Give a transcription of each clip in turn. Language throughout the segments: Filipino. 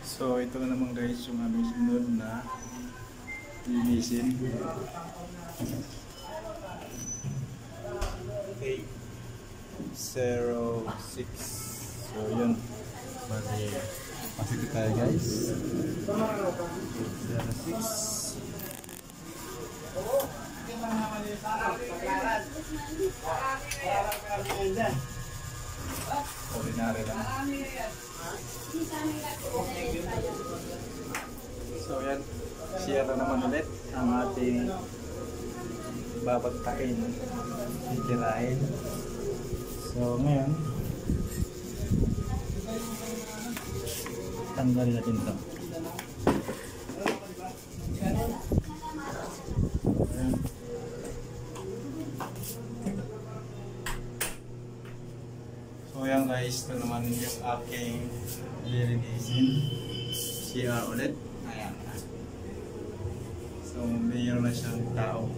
So ito na naman guys yung aming sunod na linisin. Okay. 06. So yun. Bali, pasok tayo guys. 06. Ordinary lang. So yan, share na naman ulit ang ating babagtakin, titirahin. So ngayon, tanggalin natin ito. Ayan. So yan guys, ito naman yung aking lilinisin. CR ulit. Ayan. So mayroon na siyang tao.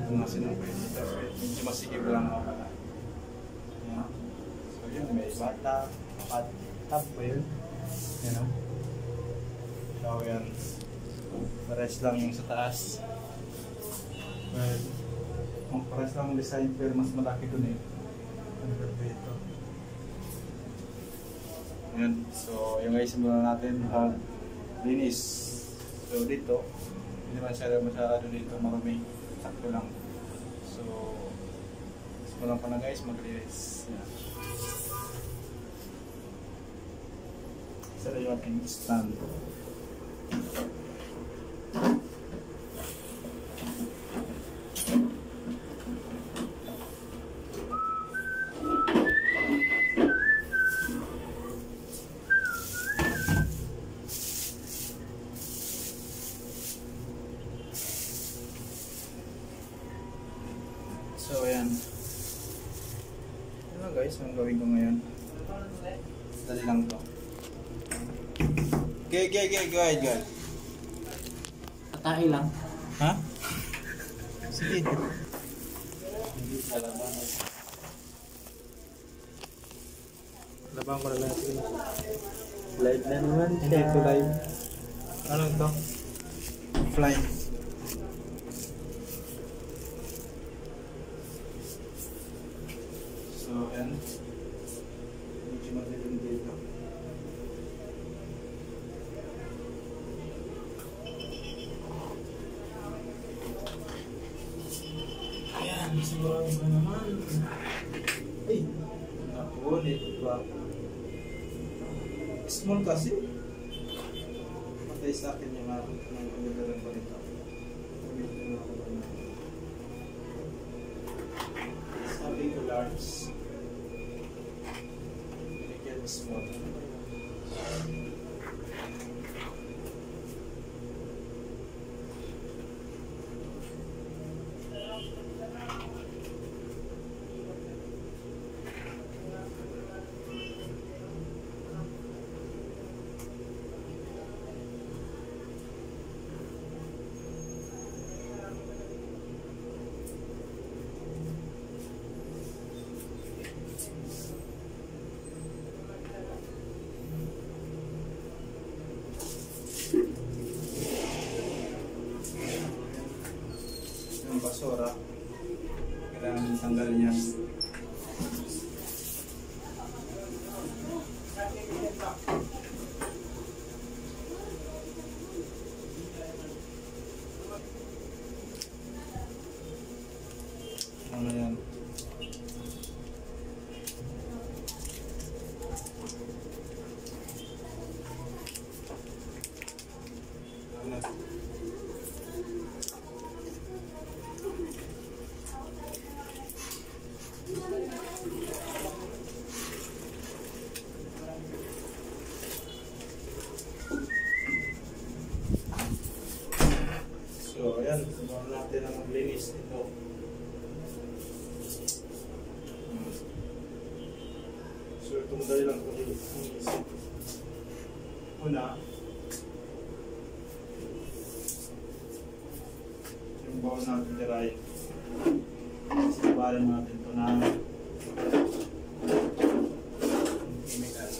Kung nasinong pwede dito. Medyo masigib lang ako pala. Ayan. So yun, may bata. Top ba yun? Ayan o. So yan. Pares lang yung sa taas. Well, kung pares lang ang design pero mas malaki dun eh. Ano ba ito? Ayan. So yung guys, simulan natin ang linis. So dito, hindi naman siya masyado dito marami. Sakto lang. So simulan pa na guys, maglinis. Ayan. Isa na yung ating stand. So ayan. Ano guys, ang gawin ko ngayon? Dali lang to. Go ahead. Patay lang. Ha? Sige. Labang ko na lang. Live na naman siya. Hindi ito live. Ano ito? Fly. So, yan. Medyo madilim dito. Ayan, siguro ba naman? Ay! Naku, dito ba? Small kasi. Patay sa akin yung pagdadalang ko nito. Sabi ko large. Binigyan mo small. Yung basura, kailangan tanggal niya. Ano yan? Ano? So, ayan. Subukan natin ang maglinis ito. So, itong dali lang kung linis. Una, yung bawal natin tirahin. Sabarin natin ito na chemical.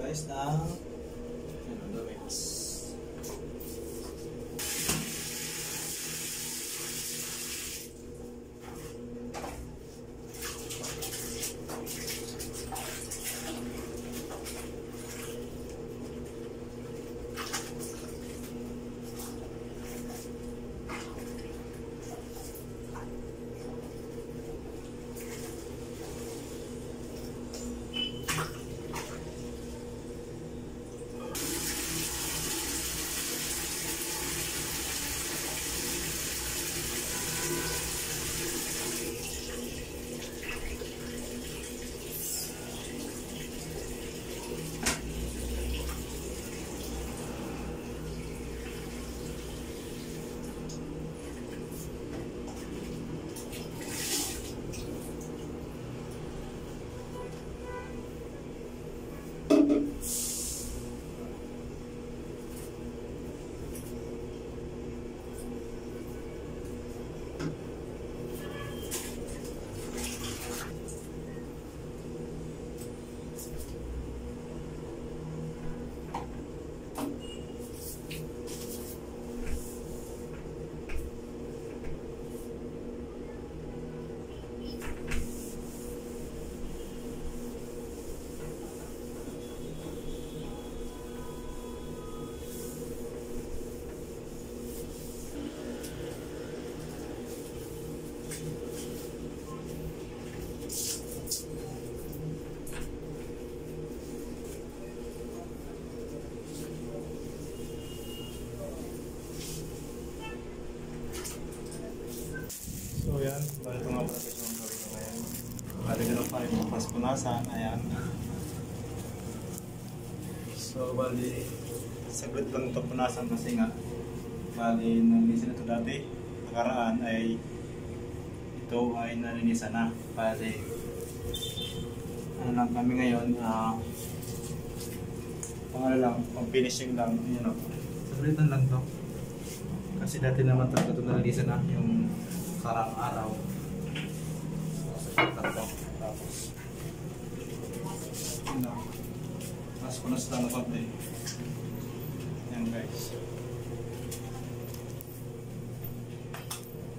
guys ng Domex. So yan, bali ito nga pala yung gawin ko ngayon. Bali ganun pa yung punasan, ayan. So bali, saglit lang ito punasan kasi nga, bali nalinisan ito dati, nakaraan ay ito ay nalinisan na. Bali, ano lang kami ngayon, pang finishing lang, yun o. Saglitan lang to. Kasi dati naman talaga ito nalinisan na, yung karang araw. Tapos yun lang, mas punas lang na konti. Yan guys.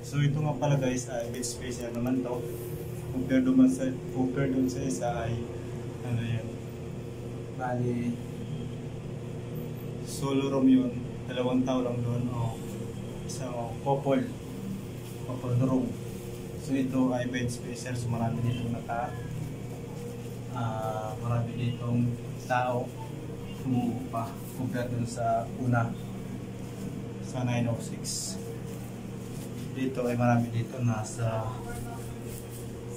So ito nga pala guys ay bed spacer naman to. Compare doon sa isa ay ano yan, bali solo room yun, 2 tao lang doon o isang couple room. So ito ay bed spacer, so marami ditong marami ditong tao umuupa compare dun sa una sa 906. Dito ay marami dito, nasa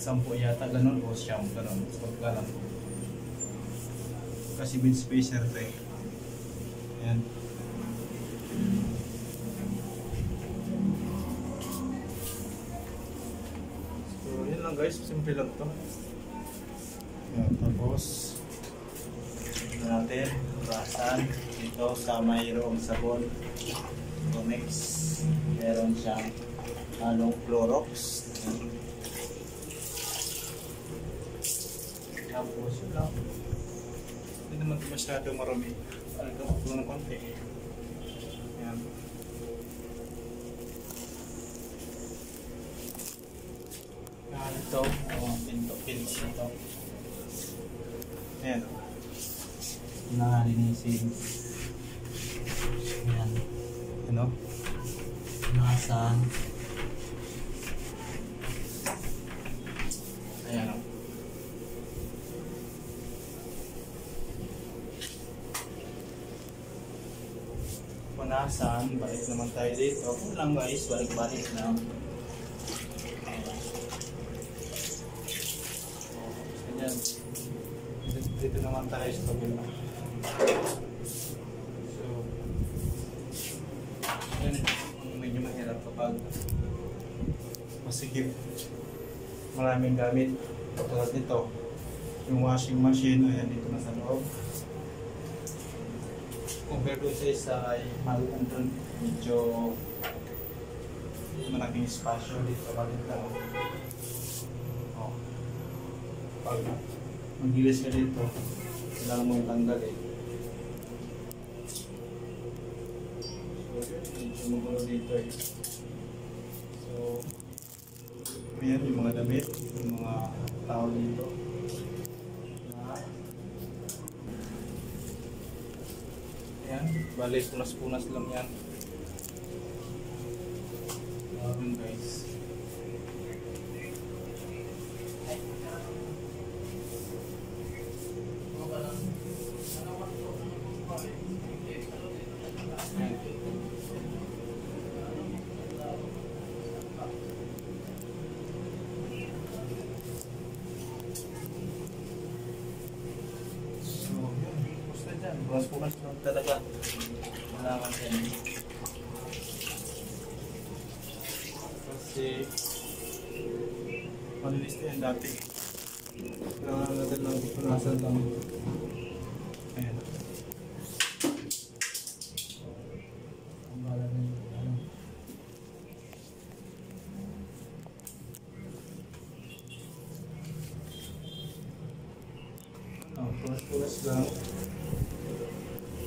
10 yata ganun o 9 ganun, so ganun kasi bed spacer ito eh. Ayan. Guys, simple lang to. Yan, tapos ito natin brasan dito sa mayroong sabon Domex, meron siyang halong Clorox. Tapos yun lang, hindi naman ito masyado marami, alagang ako ng konti. Yan. Ito, pinto ito. Ayan. Nakalinisin. Ayan. Ano? Nasan? Ayan o. Punasan. Balik naman tayo dito. Kung lang guys, balik-balik na. Dito naman tayo sa kabila. So, yan, medyo mahirap kapag masikip. Maraming gamit. Tulad nito, yung washing machine, ayan dito na sa loob. Compare doon sa isa ay malitan doon. Medyo malaking espasyo dito. Bakit lang? Pag maghilis ka dito, kailangan mo yung tanggal eh. Tumugulo dito eh. So, ayan yung mga damit, yung mga tao dito. Ayan, bali punas-punas lang yan. Ayan guys. Punas-punas lang talaga. Kailangan yan. Kasi malinis na yan dati. Kailangan natin lang punasan lang. Ayan. Ang bala na yun. Punas-punas lang.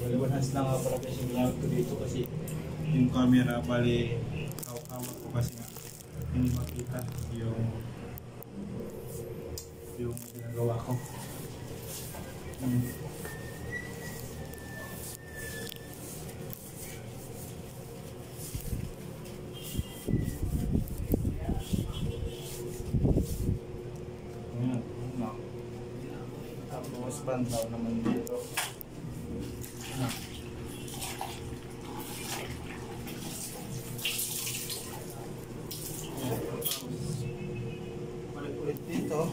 Baliwanhas lang ako para kasi ginamit ko dito kasi yung camera bali hawak ko kasi nga hindi makita yung ginagawa ko. Ayan, tapos bantaw naman dito. Ulit-ulit dito.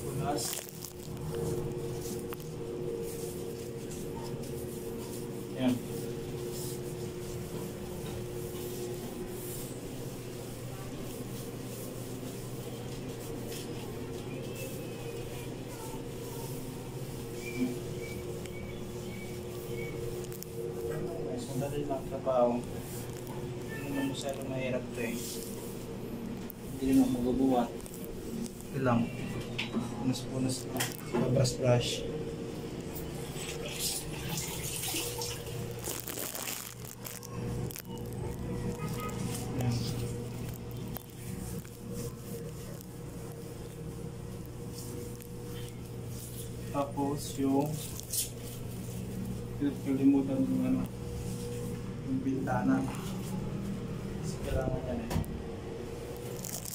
Punas. Ayan. Sandali lang trabaho. Hindi naman masyadong mahirap ito eh. Hindi naman magabuhat. Ito lang. Punas-punas lang. Brush. Ayan. Tapos yung kalimutan yung ano, yung bintana. Kasi kailangan yan eh.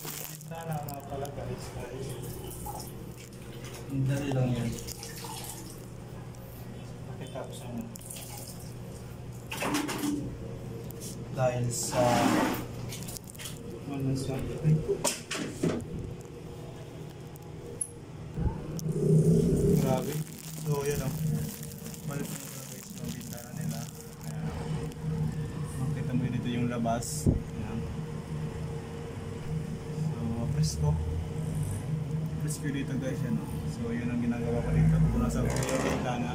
Yung bintana nga pala guys. Dali lang yan. Pakitapos ano. Dahil sa ano sa grabe. So yan o. Balik mo na guys yung bintana nila. Makita mo dito yung labas. Ayan. So presko. Presko dito guys yan o. So yun ang ginagawa ko dito. Punasan ko yung bintana.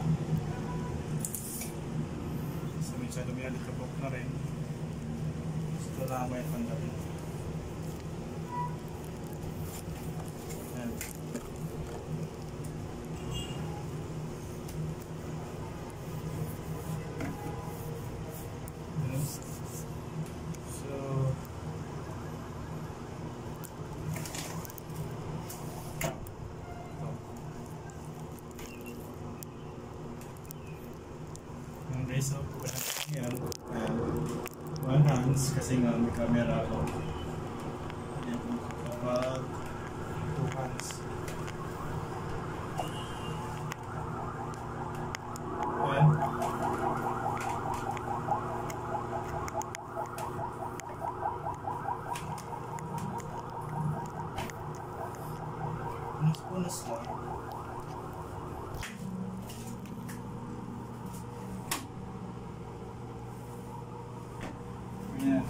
So minsan lumihalikabok na rin. So na ako yung panggabi. Ayan. So, yan. One hands kasi nga may camera ako. Kapag two hands. Ayan. Punas lang. Yeah.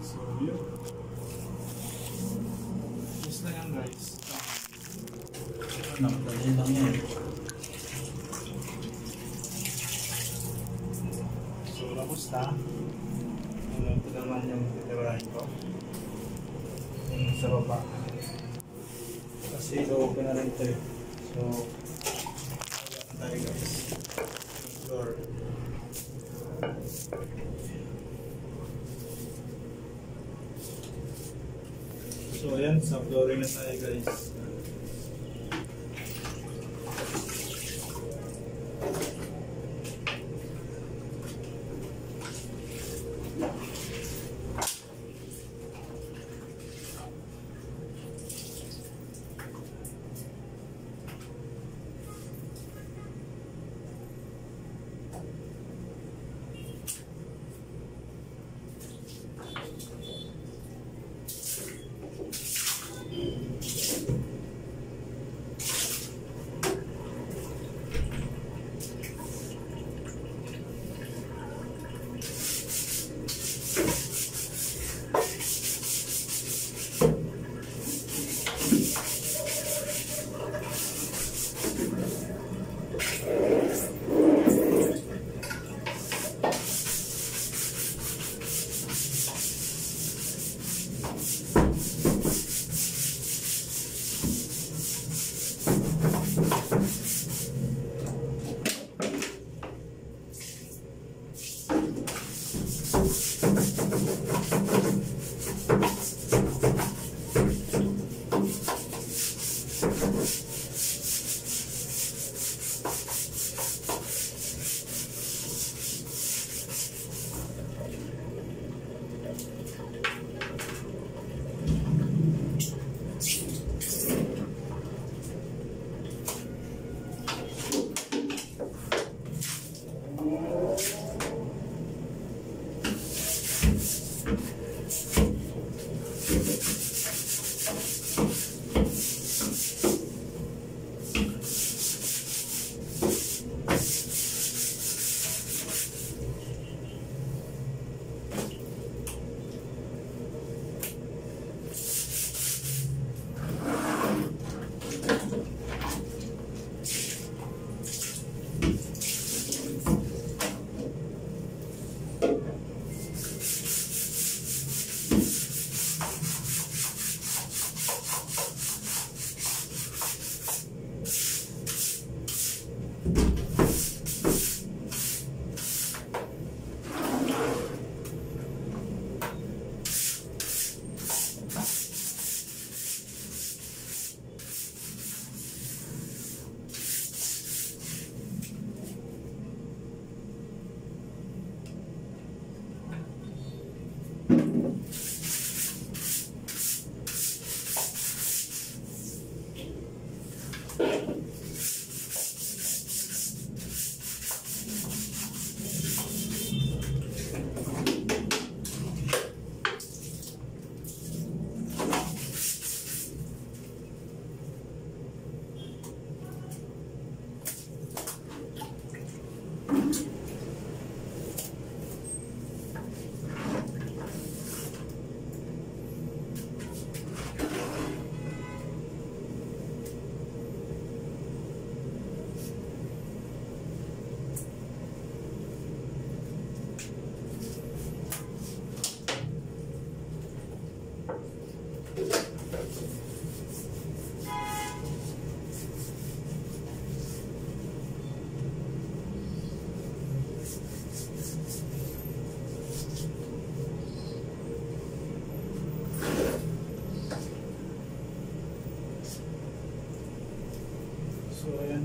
So, yun. Just lang yan guys. Nakadali lang yan. So, tapos na. Ito naman yung titirahin ko. sa baba. Kasi open na rin ito eh. So, ayan tayo guys. Floor. So, ayan. Sa flooring na tayo guys.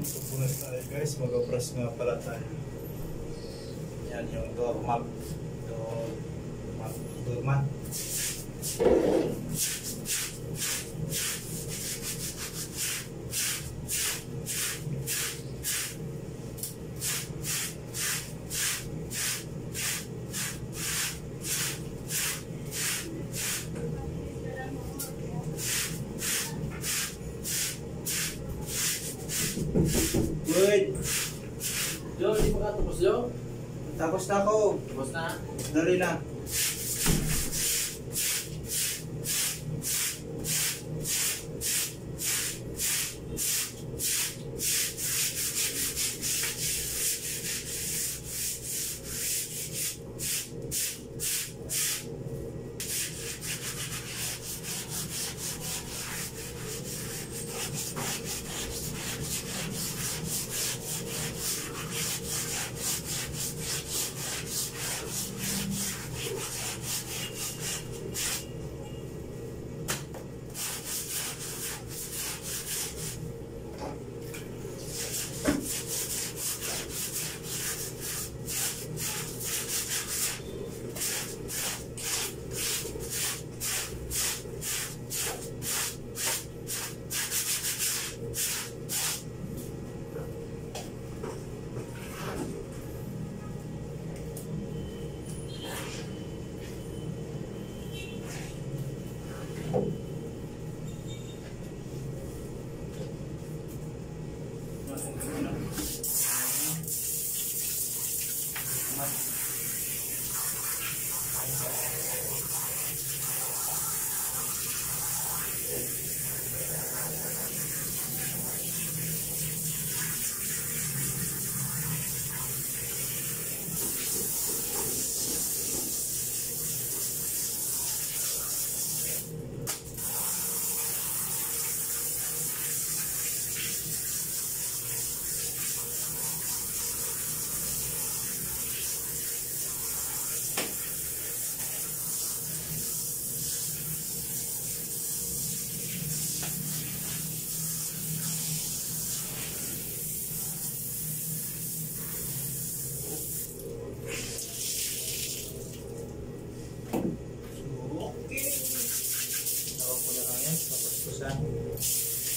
Pupunas tayo guys, mag-brush nga pala tayo. Yan yung doormat. Doormat. Good. Jo, di pa ka tapos, Jo? Tapos na ako. Tapos na? Dali na.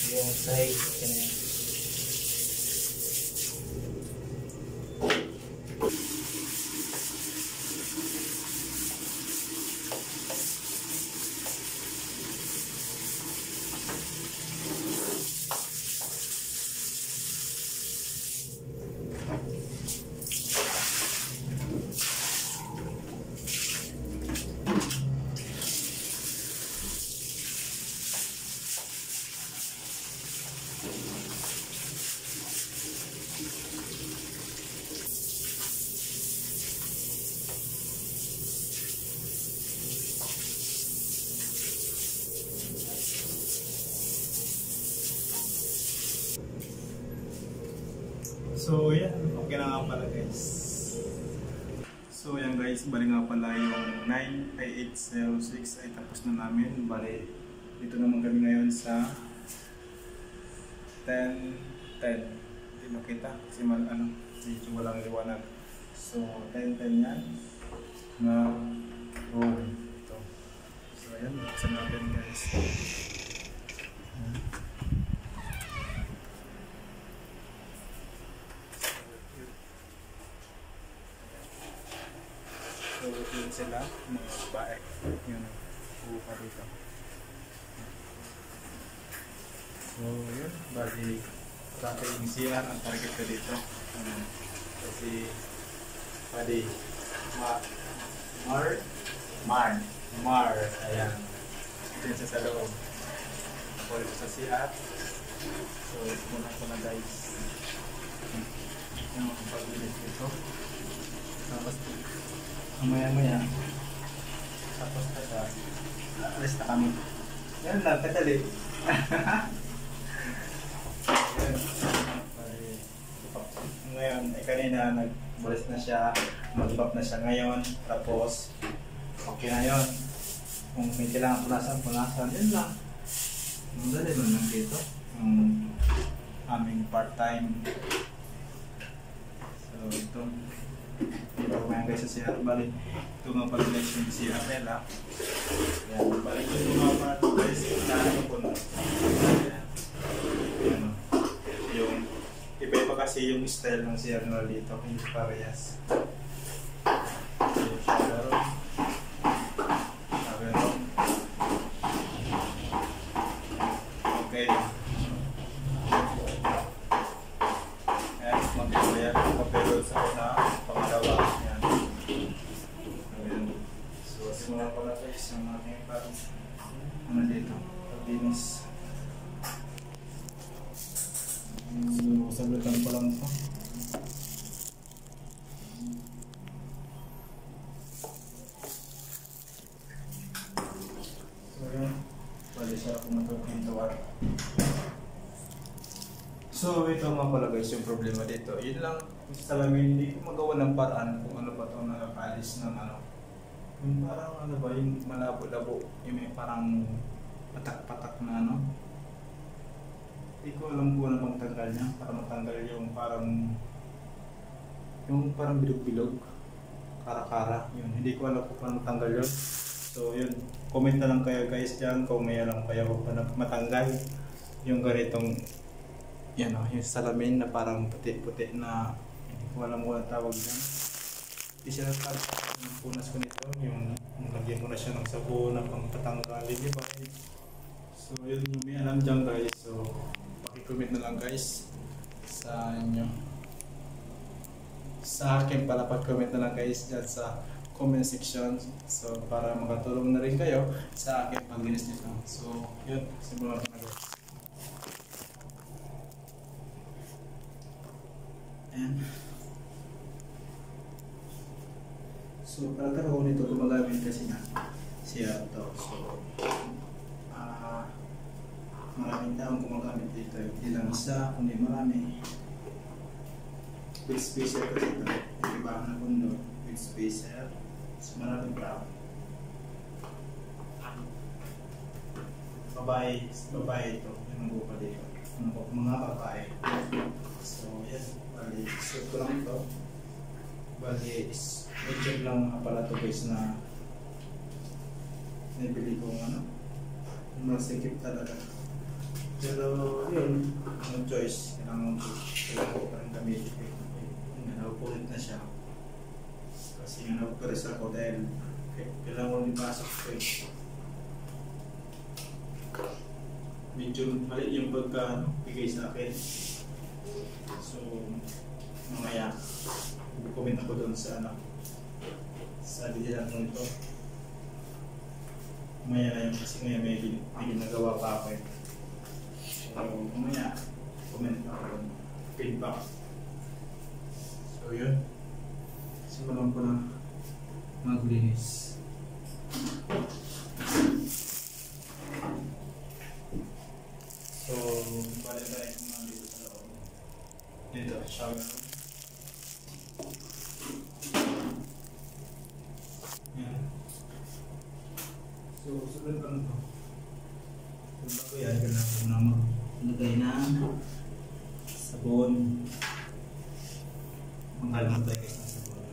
Yung side kanya. So yan, okay na nga pala guys. So yan guys, bali nga pala yung 95806 ay tapos na namin. Bali, dito naman kami ngayon sa 1010. Hindi makita kasi dito walang liwanag. So 1010 yan na room ito. So yan, buksan natin guys. So, yun sila, mga babae. Yun, buka dito. So, yun, bali, dati yung CR ang target ko dito. Kasi, bali, Mar, ayan. Ito siya sa loob. Pwede ko sa CR. So, muna ko na guys. Yung pag-ulit dito. Tapos, maya-maya, tapos na siya, alis na kami. Yan lang, kadali. Ngayon, kanina nagbalis na siya, mag-bap na siya ngayon, tapos okay na yun. Kung may kailangan punasan, yun lang. Madali man lang dito, yung aming part-time. So, ito. Pagkakumayan guys sa CR, balik ito nga pala guys yung CR nila. Yan, balik yung mga part guys, naano ko na. Yan, yung iba-iba kasi yung style ng CR nila dito, hindi parehas. Yung shower room, okay. Ayan, mag-iwaya papelo sa una. Yan. Ayan. So, simula pala guys yung aking parang dito, paglinis. So, sablitan pa lang ito. So, yun. Pwede siya pumatulog yung tawar. So, ito nga pala guys yung problema dito. Yun lang, salamin, hindi ko magawa ng paraan kung ano ba ito nakakalis ng ano. Yung parang ano ba, yung malabo-labo, yung may parang patak-patak na ano. Hindi ko alam kung ano bang tanggal niya, para matanggal yung parang bilog-bilog, kara-kara, yun. Hindi ko alam kung paano matanggal yun. So yun, comment na lang kayo guys dyan kung may alam kayo kung paano matanggal yung ganitong yan o, yung salamin na parang puti-puti na hindi ko alam kung ang tawag dyan. Di siya yung punas ko nito, yung lagyan mo na siya ng sabon na pang tatanggalin, di ba? So yun yung may alam dyan guys, so pakicomment na lang guys sa inyo. Sa akin pala, pag-comment na lang guys dyan sa comment section, so para makatulong na rin kayo sa akin pag-linis nito. So yun, simulan ko na guys. And so talaga ako nito gumagamit kasi na siya to. So maraming taong gumagamit dito, hindi lang isa kundi marami. With spacer kasi ito, iba na kundo with spacer, so maraming tao. Babae ito, yung mga dito, mga babae. So yan, bali, suit ko lang ito. Bali, medyo lang aparato guys na nabili kong masikip talaga. Pero yun, no choice, kailangan ko pa rin gamitin. Naupulit na siya. Kasi nga naupulis ako dahil kailangan ko ipasok ko eh. Medyo mali yung bigay sa akin. So, mamaya, i-comment ako doon sa sa digital ko ito. Mamaya na yun kasi ngayon may ginagawa pa ako eh. So, mamaya, comment ako doon. Feedback. So yun, simulan ko na maglinis. So, balik-balik ko na dito sa loob. Dito, shower room. Yan. So, sunod ko na ito. Kung bago yan, kailangan ko na maglagay ng sabon. Menghalang tayo guys ng sabon.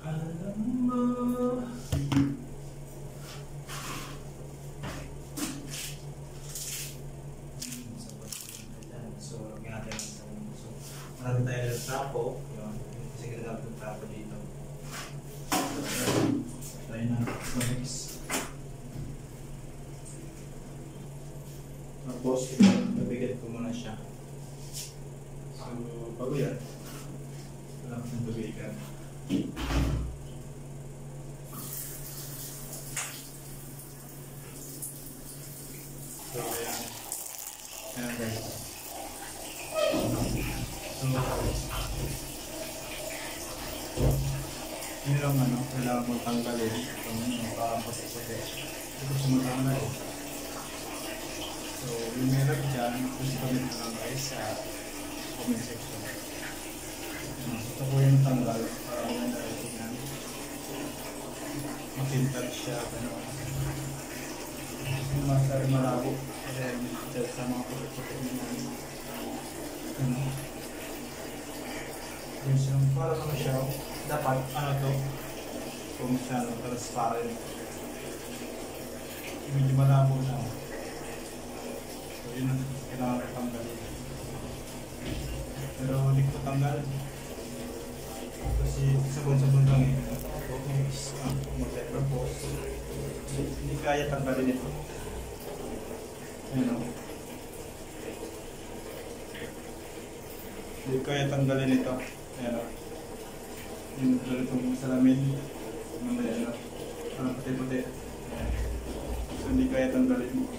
Alam mo. So, lagyan natin ng sabon. So, marami tayo ng trapo. Yun. Kasi gagawin ng trapo dito. So, tayo na. Mix. Tapos, nabigat ko muna siya. So, bago yan, wala ko ng tubigan. So, ayan. Ayan guys. Yun lang kailangan mo tanggalin. Itong parang pasipate. Ito ko siya matanggalin. So, yung meron dyan, please comment na lang guys sa comment section. Ito po yung tanggal para yung dahil yan. Makintag siya, gano'n. Yung masari malabo. Then, dyan sa mga puti-puti naman. Gano'n. Yung siyang parang siya, dapat, to? Kung siya, transparent. Medyo malabo siya. Yun ang kailangan ko tanggalin. Pero hindi ko tanggal. Kasi sabon-sabon lang eh. Multi-purpose. Hindi kaya tanggalin ito. Ayan o. Hindi kaya tanggalin ito. Ayan o. Yung itong salamin. Mamaya ano. Puti-puti. So hindi kaya tanggalin.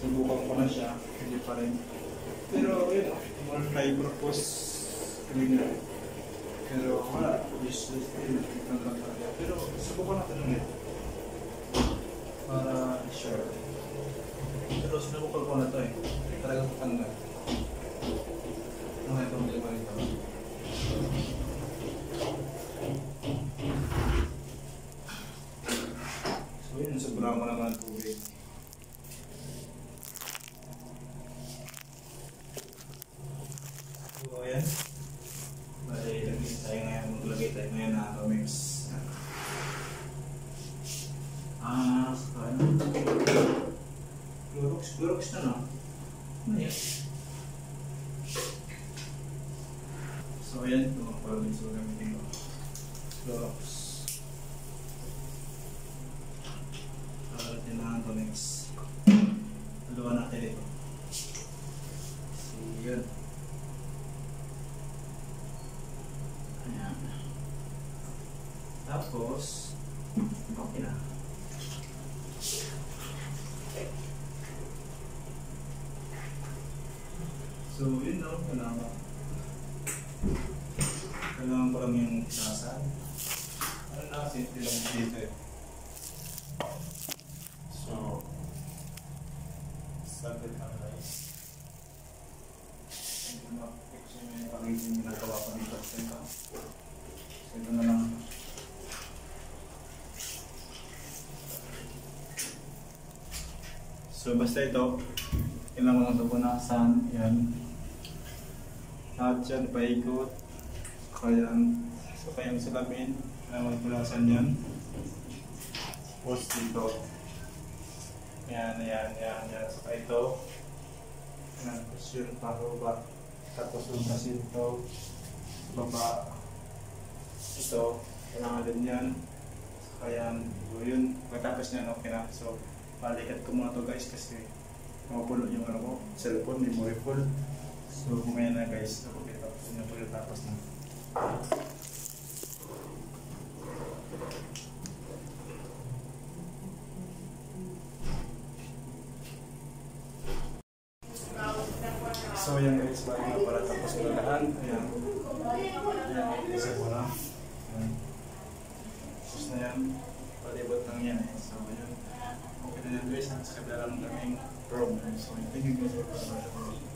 Subukan ko na siya, hindi pa rin. Pero yun, multi-purpose cleaner. Pero wala, useless din. Pero subukan natin ulit. Para sure. Pero sinubukan ko na ito eh. Talagang patanggal. Mga itong lima nito. So yun, sobrang ko naman ang tubig. So ayan. Bali, maglagay tayo ngayon na Atomix. Clorox na no? Ano gamitin ko. Clorox. Natin lang ito next. Haluan natin ito. So, yun. Ayan. Tapos, okay na. So, yun na. Kailangan ko lang yung tinasan. Ano na kasi lang dito eh. So, saglit lang guys. Hindi mo ma-fix yung pag-ibig ginagawa ko dito. So, ito na lang. So, basta ito, kailangan ko punasan. Yan. Lahat yan, paikot. Kaya yung salamin, kailangan ko punasan yan. Tapos dito. Yan. Saka ito. Tapos yun, pababa. Tapos yung kasi ito. Baba. Ito. Kailangan din yan. Saka yan. So yun. Pagkatapos niyan, okay na. So, balikat ko muna to guys kasi mapupulo yung ano ko. Cellphone, memory full. So, kumaya na guys. Tapos yun pagkatapos na. So yan guys, balik na pala tapos ko na lahat. Ayan. Isa ko na. Ayan. Tapos na yan. Palibot lang yan eh. So yun. Okay na yan guys. Sa kabila lang ng aming room. So thank you guys for watching.